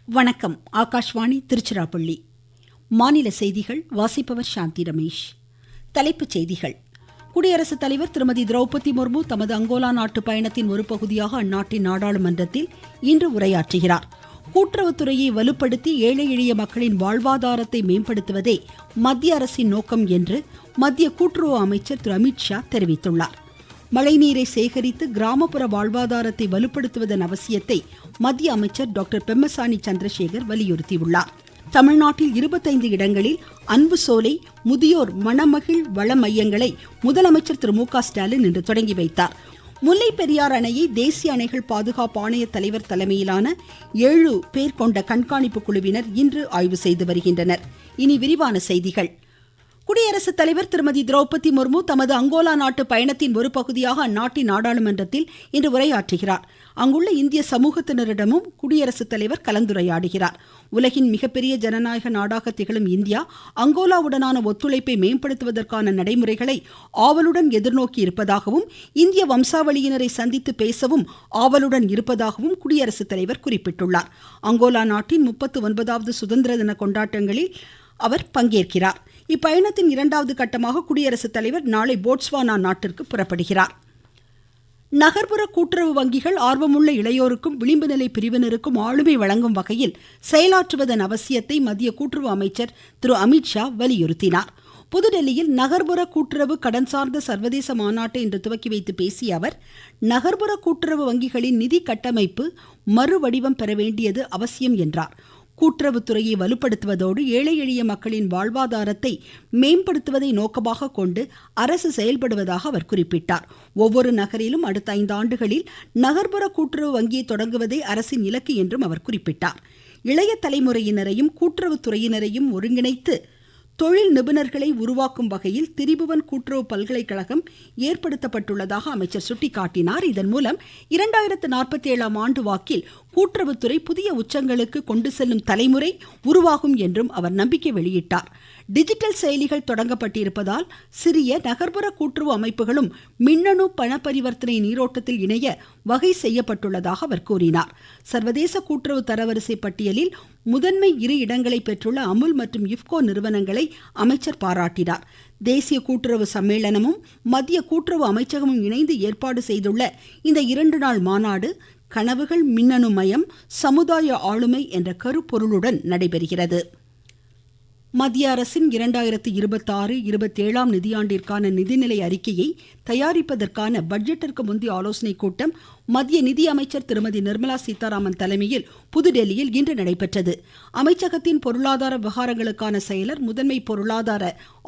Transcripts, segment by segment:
வணக்கம். ஆகாஷ்வாணி திருச்சிராப்பள்ளி. மாநில செய்திகள் வாசிப்பவர் சாந்தி ரமேஷ். தலைப்புச் செய்திகள். குடியரசுத் தலைவர் திருமதி திரௌபதி முர்மு தமது அங்கோலா நாட்டு பயணத்தின் ஒரு பகுதியாக அந்நாட்டின் நாடாளுமன்றத்தில் இன்று உரையாற்றுகிறார். கூட்டுறவுத்துறையை வலுப்படுத்தி ஏழை எளிய மக்களின் வாழ்வாதாரத்தை மேம்படுத்துவதே மத்திய அரசின் நோக்கம் என்று மத்திய கூட்டுறவு அமைச்சர் திரு அமித்ஷா தெரிவித்துள்ளார். மழைநீரை சேகரித்து கிராமப்புற வாழ்வாதாரத்தை வலுப்படுத்துவதன் அவசியத்தை மத்திய அமைச்சர் டாக்டர் பெம்மசானி சந்திரசேகர் வலியுறுத்தியுள்ளார். தமிழ்நாட்டில் 25 இடங்களில் அன்பு சோலை முதியோர் மணமகிழ் வள மையங்களை முதலமைச்சர் திரு மு.க. ஸ்டாலின் இன்று தொடங்கி வைத்தார். முல்லை பெரியாறு அணையை தேசிய அணைகள் பாதுகாப்பு ஆணைய தலைவர் தலைமையிலான 7 பேர் கொண்ட கண்காணிப்பு குழுவினர் இன்று ஆய்வு செய்து வருகின்றனர். இனி விரிவான செய்திகள். குடியரசுத் தலைவர் திருமதி திரௌபதி முர்மு தமது அங்கோலா நாட்டு பயணத்தின் ஒரு பகுதியாக அந்நாட்டின் நாடாளுமன்றத்தில் இன்று உரையாற்றுகிறார். அங்குள்ள இந்திய சமூகத்தினரிடமும் குடியரசுத் தலைவர் கலந்துரையாடுகிறார். உலகின் மிகப்பெரிய ஜனநாயக நாடாக திகழும் இந்தியா அங்கோலாவுடனான ஒத்துழைப்பை மேம்படுத்துவதற்கான நடைமுறைகளை ஆவலுடன் எதிர்நோக்கி இருப்பதாகவும் இந்திய வம்சாவளியினரை சந்தித்து பேசவும் ஆவலுடன் இருப்பதாகவும் குடியரசுத் தலைவர் குறிப்பிட்டுள்ளார். அங்கோலா நாட்டின் 39வது சுதந்திர தின கொண்டாட்டங்களில் அவர் பங்கேற்கிறார். இப்பயணத்தின் 2வது கட்டமாக குடியரசுத் தலைவர் நாளை போட்ஸ்வானா நாட்டிற்கு புறப்படுகிறார். நகர்ப்புற கூட்டுறவு வங்கிகள் ஆர்வமுள்ள இளையோருக்கும் விளிம்பு நிலை பிரிவினருக்கும் ஆளுமை வழங்கும் வகையில் செயலாற்றுவதன் அவசியத்தை மத்திய கூட்டுறவு அமைச்சர் திரு அமித்ஷா வலியுறுத்தினார். புதுடெல்லியில் நகர்ப்புற கூட்டுறவு கடன் சார்ந்த சர்வதேச மாநாட்டை இன்று துவக்கி வைத்து பேசிய அவர், நகர்ப்புற கூட்டுறவு வங்கிகளின் நிதி கட்டமைப்பு மறுவடிவம் பெற வேண்டியது அவசியம் என்றார். கூட்டுறவுத்துறையை வலுப்படுத்துவதோடு ஏழை எளிய மக்களின் வாழ்வாதாரத்தை மேம்படுத்துவதை நோக்கமாக கொண்டு அரசு செயல்படுவதாக அவர் குறிப்பிட்டார். ஒவ்வொரு நகரிலும் அடுத்த 5 ஆண்டுகளில் நகர்ப்புற கூட்டுறவு வங்கியை தொடங்குவதே அரசின் இலக்கு என்றும் அவர் குறிப்பிட்டார். இளைய தலைமுறையினரையும் கூட்டுறவுத்துறையினரையும் ஒருங்கிணைத்து தொழில் நிபுணர்களை உருவாக்கும் வகையில் திரிபுவன் கூட்டுறவு பல்கலைக்கழகம் ஏற்படுத்தப்பட்டுள்ளதாக அமைச்சர் சுட்டிக்காட்டினார். இதன் மூலம் 2047ஆம் ஆண்டு வாக்கில் கூட்டுறவுத்துறை புதிய உச்சங்களுக்கு கொண்டு செல்லும் தலைமுறை உருவாகும் என்றும் அவர் நம்பிக்கை வெளியிட்டார். டிஜிட்டல் செயலிகள் தொடங்கப்பட்டிருப்பதால் சிறிய நகர்ப்புற கூட்டுறவு அமைப்புகளும் மின்னணு பண பரிவர்த்தனை நீரோட்டத்தில் இணைய வகை செய்யப்பட்டுள்ளதாக அவர் கூறினார். சர்வதேச கூட்டுறவு தரவரிசை பட்டியலில் முதன்மை 2 இடங்களை பெற்றுள்ள அமுல் மற்றும் இஃப்கோ நிறுவனங்களை அமைச்சர் பாராட்டினார். தேசிய கூட்டுறவு சம்மேளனமும் மத்திய கூட்டுறவு அமைச்சகமும் இணைந்து ஏற்பாடு செய்துள்ள இந்த 2 நாள் மாநாடு கனவுகள் மின்னணு மயம் சமுதாய ஆளுமை என்ற கருப்பொருளுடன் நடைபெறுகிறது. மத்திய அரசின் 2026-27ஆம் நிதியாண்டிற்கான நிதிநிலை அறிக்கையை தயாரிப்பதற்கான பட்ஜெட்டிற்கு முந்தைய ஆலோசனைக் கூட்டம் மத்திய நிதி அமைச்சர் திருமதி நிர்மலா சீதாராமன் தலைமையில் புதுடெல்லியில் இன்று நடைபெற்றது. அமைச்சகத்தின் பொருளாதார விவகாரங்களுக்கான செயலர், முதன்மை பொருளாதார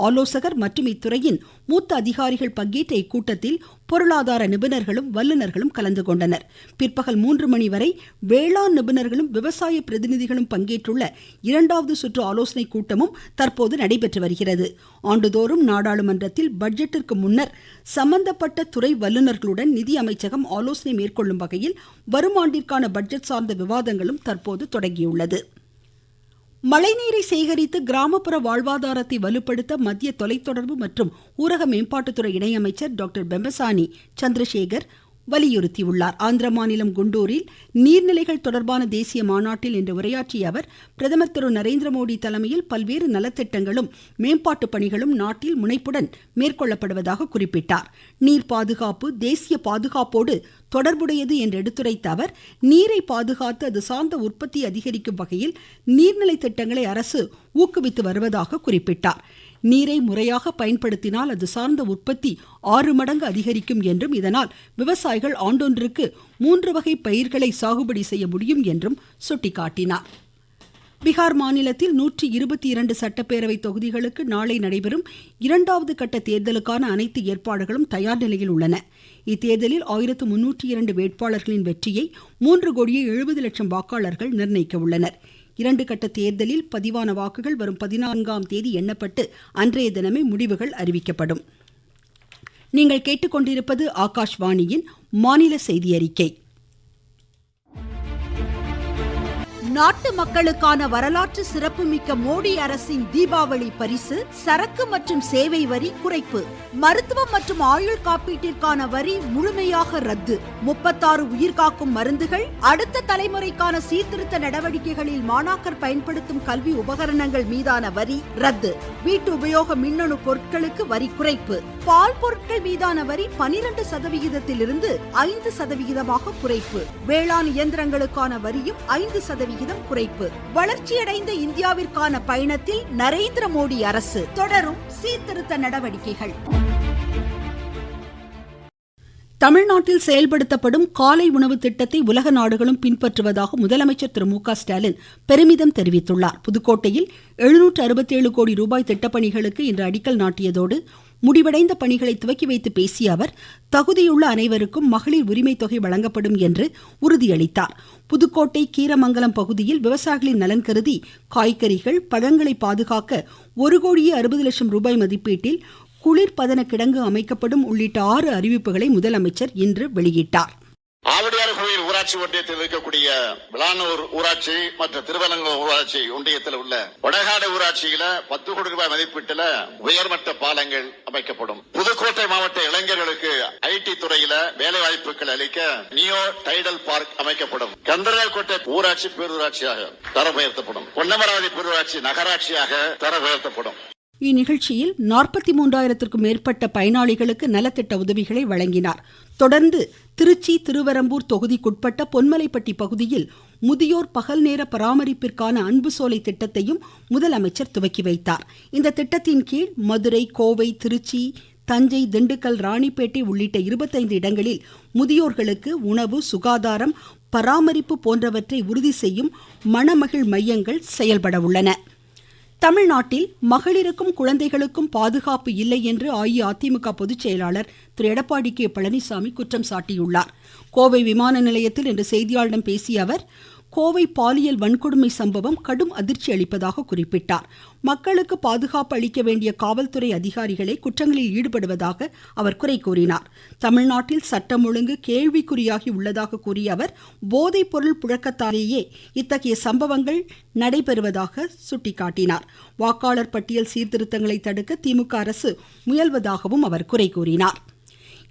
ஆலோசகர் மற்றும் இத்துறையின் மூத்த அதிகாரிகள் பங்கேற்ற இக்கூட்டத்தில் பொருளாதார நிபுணர்களும் வல்லுநர்களும் கலந்து கொண்டனர். பிற்பகல் 3 மணி வரை வேளாண் நிபுணர்களும் விவசாய பிரதிநிதிகளும் பங்கேற்றுள்ள 2வது சுற்று ஆலோசனைக் கூட்டமும் தற்போது நடைபெற்று வருகிறது. ஆண்டுதோறும் நாடாளுமன்றத்தில் பட்ஜெட்டிற்கு முன்னர் சம்பந்தப்பட்ட துறை வல்லுநர்களுடன் நிதி அமைச்சகம் ஆலோசனை மேற்கொள்ளும் வகையில் வரும் ஆண்டிற்கான பட்ஜெட் சார்ந்த விவாதங்களும் தற்போது தொடங்கியுள்ளது. மழைநீரை சேகரித்து கிராமப்புற வாழ்வாதாரத்தை வலுப்படுத்த மத்திய தொலைத்தொடர்பு மற்றும் ஊரக மேம்பாட்டுத்துறை இணையமைச்சர் டாக்டர் பெம்மசானி சந்திரசேகர் வலியுறுத்தியுள்ளார். ஆந்திர மாநிலம் குண்டூரில் நீர்நிலைகள் தொடர்பான தேசிய மாநாட்டில் இன்று உரையாற்றிய அவர், பிரதமர் திரு நரேந்திர மோடி தலைமையில் பல்வேறு நலத்திட்டங்களும் மேம்பாட்டு பணிகளும் நாட்டில் முனைப்புடன் மேற்கொள்ளப்படுவதாக குறிப்பிட்டார். நீர் பாதுகாப்பு தேசிய பாதுகாப்போடு தொடர்புடையது என்று எடுத்துரைத்த அவர், நீரை பாதுகாத்து அது சார்ந்த உற்பத்தி அதிகரிக்கும் வகையில் நீர்நிலை திட்டங்களை அரசு ஊக்குவித்து வருவதாக குறிப்பிட்டார். நீரை முறையாக பயன்படுத்தினால் அது சார்ந்த உற்பத்தி 6 மடங்கு அதிகரிக்கும் என்றும், இதனால் விவசாயிகள் ஆண்டொன்றுக்கு 3 வகை பயிர்களை சாகுபடி செய்ய முடியும் என்றும் சுட்டிக்காட்டினார். பீகார் மாநிலத்தில் 122 சட்டப்பேரவை தொகுதிகளுக்கு நாளை நடைபெறும் 2வது கட்ட தேர்தலுக்கான அனைத்து ஏற்பாடுகளும் தயார் நிலையில் உள்ளன. இத்தேர்தலில் 1302 வேட்பாளர்களின் வெற்றியை 3,70,00,000 வாக்காளர்கள் நிர்ணயிக்க உள்ளனர். 2 கட்ட தேர்தலில் பதிவான வாக்குகள் வரும் 14ஆம் தேதி எண்ணப்பட்டு அன்றைய தினமே முடிவுகள் அறிவிக்கப்படும். நீங்கள் கேட்டுக்கொண்டிருப்பது ஆகாஷ்வாணியின் மாநில செய்தி அறிக்கை. நாட்டு மக்களுக்கான வரலாற்று சிறப்புமிக்க மோடி அரசின் தீபாவளி பரிசு சரக்கு மற்றும் சேவை வரி குறைப்பு. மருத்துவம் மற்றும் ஆயுள் காப்பீட்டிற்கான வரி முழுமையாக ரத்து. 36 உயிர்காக்கும் மருந்துகள், அடுத்த தலைமுறைக்கான சீர்திருத்த நடவடிக்கைகளில் மாணாக்கர் பயன்படுத்தும் கல்வி உபகரணங்கள் மீதான வரி ரத்து. வீட்டு உபயோக மின்னணு பொருட்களுக்கு வரி குறைப்பு. பால் பொருட்கள் மீதான வரி 12% 5% குறைப்பு. வேளாண் இயந்திரங்களுக்கான வரியும் 5% குறைப்பு. வளர்ச்சியடைந்த இந்தியாவிற்கான பயணத்தில் நரேந்திர மோடி அரசு தொடரும் சீர்திருத்த நடவடிக்கைகள். தமிழ்நாட்டில் செயல்படுத்தப்படும் காலை உணவு திட்டத்தை உலக நாடுகளும் பின்பற்றுவதாக முதலமைச்சர் திரு மு.க. ஸ்டாலின் பெருமிதம் தெரிவித்துள்ளார். புதுக்கோட்டையில் 767 கோடி ரூபாய் திட்டப்பணிகளுக்கு இன்று அடிக்கல் நாட்டியதோடு முடிவடைந்த பணிகளை துவக்கி வைத்து பேசிய அவர், தகுதியுள்ள அனைவருக்கும் மகளிர் உரிமை தொகை வழங்கப்படும் என்று உறுதியளித்தார். புதுக்கோட்டை கீரமங்கலம் பகுதியில் விவசாயிகளின் நலன் கருதி காய்கறிகள், பழங்களை பாதுகாக்க 1,60,00,000 ரூபாய் மதிப்பீட்டில் குளிர்பதன கிடங்கு அமைக்கப்படும் உள்ளிட்ட 6 அறிவிப்புகளை முதலமைச்சர் இன்று வெளியிட்டார். ஆவடியார் கோயில் ஊராட்சி ஒன்றியத்தில் இருக்கக்கூடிய விளானூர் ஊராட்சி மற்றும் திருவலங்கூர் ஊராட்சி ஒன்றியத்தில் உள்ள வடகாடு ஊராட்சியில 10 கோடி ரூபாய் மதிப்பீட்டில் உயர்மட்ட பாலங்கள் அமைக்கப்படும். புதுக்கோட்டை மாவட்ட இளைஞர்களுக்கு ஐடி துறையில வேலை வாய்ப்புகள் அளிக்க நியோ டைடல் பார்க் அமைக்கப்படும். கந்தராக்கோட்டை ஊராட்சி பேரூராட்சியாக தரம் உயர்த்தப்படும். பொன்னமராவதி பேரூராட்சி நகராட்சியாக தரம் உயர்த்தப்படும். இந்நிகழ்ச்சியில் 43,000க்கும் மேற்பட்ட பயனாளிகளுக்கு நலத்திட்ட உதவிகளை வழங்கினார். தொடர்ந்து திருச்சி, திருவெரும்பூர் தொகுதிக்குட்பட்ட பொன்மலைப்பட்டி பகுதியில் முதியோர் பகல் நேர பராமரிப்பிற்கான அன்பு சோலை திட்டத்தையும் முதலமைச்சர் துவக்கி வைத்தார். இந்த திட்டத்தின் கீழ் மதுரை, கோவை, திருச்சி, தஞ்சை, திண்டுக்கல், ராணிப்பேட்டை உள்ளிட்ட 25 இடங்களில் முதியோர்களுக்கு உணவு, சுகாதாரம், பராமரிப்பு போன்றவற்றை உறுதி செய்யும் மணமகிழ் மையங்கள் செயல்பட உள்ளன. தமிழ்நாட்டில் மகளிருக்கும் குழந்தைகளுக்கும் பாதுகாப்பு இல்லை என்று அஇஅதிமுக பொதுச் செயலாளர் திரு எடப்பாடி கே. பழனிசாமி குற்றம் சாட்டியுள்ளார். கோவை விமான நிலையத்தில் இன்று செய்தியாளர்களிடம் பேசிய அவர், கோவை பாலியல் வன்கொடுமை சம்பவம் கடும் அதிர்ச்சி அளிப்பதாக குறிப்பிட்டார். மக்களுக்கு பாதுகாப்பு அளிக்க வேண்டிய காவல்துறை அதிகாரிகளே குற்றங்களில் ஈடுபடுவதாக அவர் குறை கூறினார். தமிழ்நாட்டில் சட்டம் ஒழுங்கு கேள்விக்குறியாகி உள்ளதாக கூறிய அவர், போதைப் பொருள் புழக்கத்தாலேயே இத்தகைய சம்பவங்கள் நடைபெறுவதாக சுட்டிக்காட்டினார். வாக்காளர் பட்டியல் சீர்திருத்தங்களை தடுக்க திமுக அரசு முயல்வதாகவும் அவர் குறை கூறினார்.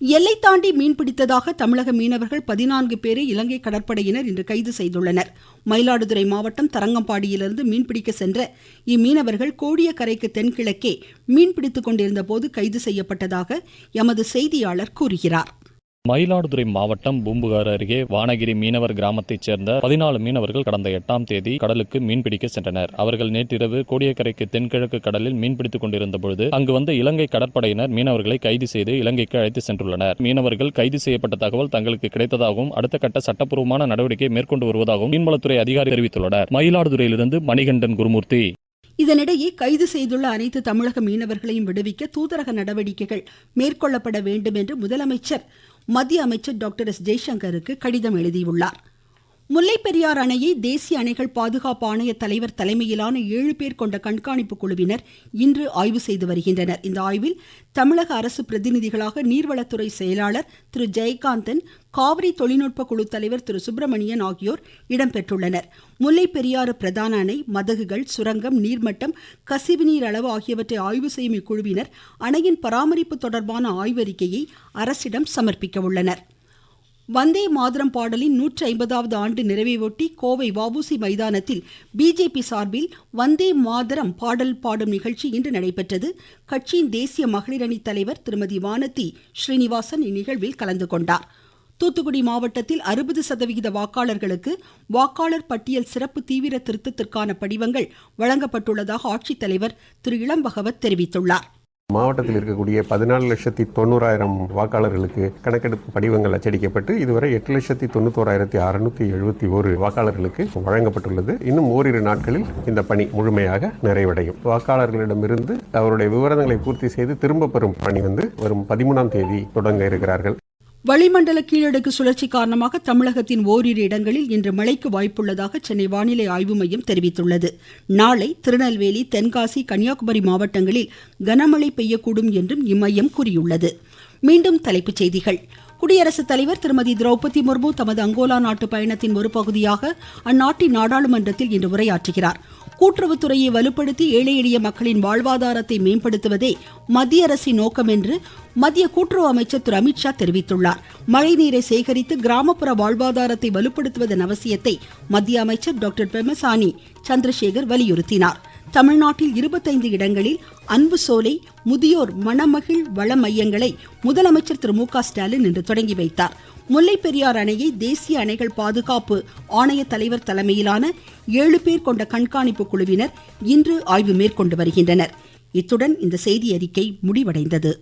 எல்லை தாண்டி மீன்பிடித்ததாக தமிழக மீனவர்கள் 14 பேரை இலங்கை கடற்படையினர் இன்று கைது செய்துள்ளனர். மயிலாடுதுறை மாவட்டம் தரங்கம்பாடியிலிருந்து மீன்பிடிக்க சென்ற இம்மீனவர்கள் கோடியக்கரைக்கு தென்கிழக்கே மீன்பிடித்துக் கொண்டிருந்த போது கைது செய்யப்பட்டதாக எமது செய்தியாளர் கூறுகிறார். மயிலாடுதுறை மாவட்டம் பூம்புகார் அருகே வானகிரி மீனவர் கிராமத்தைச் சேர்ந்த 14 மீனவர்கள் கடந்த 8ஆம் தேதி கடலுக்கு மீன்பிடிக்க சென்றனர். அவர்கள் நேற்றிரவு கோடியக்கரைக்கு தென்கிழக்கு கடலில் மீன்பிடித்துக் கொண்டிருந்த பொழுது அங்கு வந்த இலங்கை கடற்படையினர் மீனவர்களை கைது செய்து இலங்கைக்கு அழைத்து சென்றுள்ளனர். மீனவர்கள் கைது செய்யப்பட்ட தகவல் தங்களுக்கு கிடைத்ததாகவும் அடுத்த கட்ட சட்டப்பூர்வமான நடவடிக்கை மேற்கொண்டு வருவதாகவும் மீன்வளத்துறை அதிகாரி தெரிவித்துள்ளனர். மயிலாடுதுறையிலிருந்து மணிகண்டன் குருமூர்த்தி. இதனிடையே கைது செய்துள்ள அனைத்து தமிழக மீனவர்களையும் விடுவிக்க தூதரக நடவடிக்கைகள் மேற்கொள்ளப்பட வேண்டும் என்று முதலமைச்சர் மத்திய அமைச்சர் டாக்டர் எஸ். ஜெய்சங்கருக்கு கடிதம் எழுதியுள்ளார். முல்லைப்பெரியாறு அணையை தேசிய அணைகள் பாதுகாப்பு ஆணைய தலைவர் தலைமையிலான 7 பேர் கொண்ட கண்காணிப்பு குழுவினர் இன்று ஆய்வு செய்து வருகின்றனர். இந்த ஆய்வில் தமிழக அரசு பிரதிநிதிகளாக நீர்வளத்துறை செயலாளர் திரு ஜெயகாந்தன், காவிரி தொழில்நுட்ப குழு தலைவர் திரு சுப்பிரமணியன் ஆகியோர் இடம்பெற்றுள்ளனர். முல்லைப்பெரியாறு பிரதான அணை, மதகுகள், சுரங்கம், நீர்மட்டம், கசிவுநீர் அளவு ஆகியவற்றை ஆய்வு செய்யும் இக்குழுவினர் அணையின் பராமரிப்பு தொடர்பான ஆய்வறிக்கையை அரசிடம் சமர்ப்பிக்க உள்ளனர். வந்தே மாதரம் பாடலின் 150வது ஆண்டு நிறைவையொட்டி கோவை வ.உ.சி. மைதானத்தில் பிஜேபி சார்பில் வந்தே மாதரம் பாடல் பாடும் நிகழ்ச்சி இன்று நடைபெற்றது. கட்சியின் தேசிய மகளிர் அணி தலைவர் திருமதி வானதி ஸ்ரீனிவாசன் இந்நிகழ்வில் கலந்து கொண்டார். தூத்துக்குடி மாவட்டத்தில் 60% வாக்காளர்களுக்கு வாக்காளர் பட்டியல் சிறப்பு தீவிர திருத்தத்திற்கான படிவங்கள் வழங்கப்பட்டுள்ளதாக ஆட்சித்தலைவர் திரு இளம்பகவத் தெரிவித்துள்ளார். மாவட்டத்தில் இருக்கக்கூடிய 14,90,000 வாக்காளர்களுக்கு கணக்கெடுப்பு படிவங்கள் அச்சடிக்கப்பட்டு இதுவரை 8,91,671 வாக்காளர்களுக்கு வழங்கப்பட்டுள்ளது. இன்னும் ஓரிரு நாட்களில் இந்த பணி முழுமையாக நிறைவடையும். வாக்காளர்களிடமிருந்து அவருடைய விவரங்களை பூர்த்தி செய்து திரும்ப பெறும் பணி வரும் 13ஆம் தேதி தொடங்க இருக்கிறார்கள். வளிமண்டல கீழடுக்கு சுழற்சி காரணமாக தமிழகத்தின் ஓரிரு இடங்களில் இன்று மழைக்கு வாய்ப்புள்ளதாக சென்னை வானிலை ஆய்வு மையம் தெரிவித்துள்ளது. நாளை திருநெல்வேலி, தென்காசி, கன்னியாகுமரி மாவட்டங்களில் கனமழை பெய்யக்கூடும் என்றும் இம்மையம் கூறியுள்ளது. மீண்டும் தலைப்புச் செய்திகள். குடியரசுத் தலைவர் திருமதி திரௌபதி முர்மு தமது அங்கோலா நாட்டு பயணத்தின் ஒரு பகுதியாக அந்நாட்டின் நாடாளுமன்றத்தில் இன்று உரையாற்றுகிறார். கூட்டுறவுத்துறையை வலுப்படுத்தி ஏழை எளிய மக்களின் வாழ்வாதாரத்தை மேம்படுத்துவதே மத்திய அரசின் நோக்கம் என்று மத்திய கூட்டுறவு அமைச்சர் திரு அமித்ஷா தெரிவித்துள்ளார். மழைநீரை சேகரித்து கிராமப்புற வாழ்வாதாரத்தை வலுப்படுத்துவதன் அவசியத்தை மத்திய அமைச்சர் டாக்டர் பெமசானி சந்திரசேகர் வலியுறுத்தினார். தமிழ்நாட்டில் 25 இடங்களில் அன்பு சோலை முதியோர் மணமகிழ் வள மையங்களை முதலமைச்சர் திரு மு.க. ஸ்டாலின் இன்று தொடங்கி வைத்தார். முல்லை பெரியார் அணையை தேசிய அணைகள் பாதுகாப்பு ஆணைய தலைவர் தலைமையிலான 7 பேர் கொண்ட கண்காணிப்பு குழுவினர் இன்று ஆய்வு மேற்கொண்டு வருகின்றனர். இத்துடன் இந்த செய்தி அறிக்கை முடிவடைந்தது.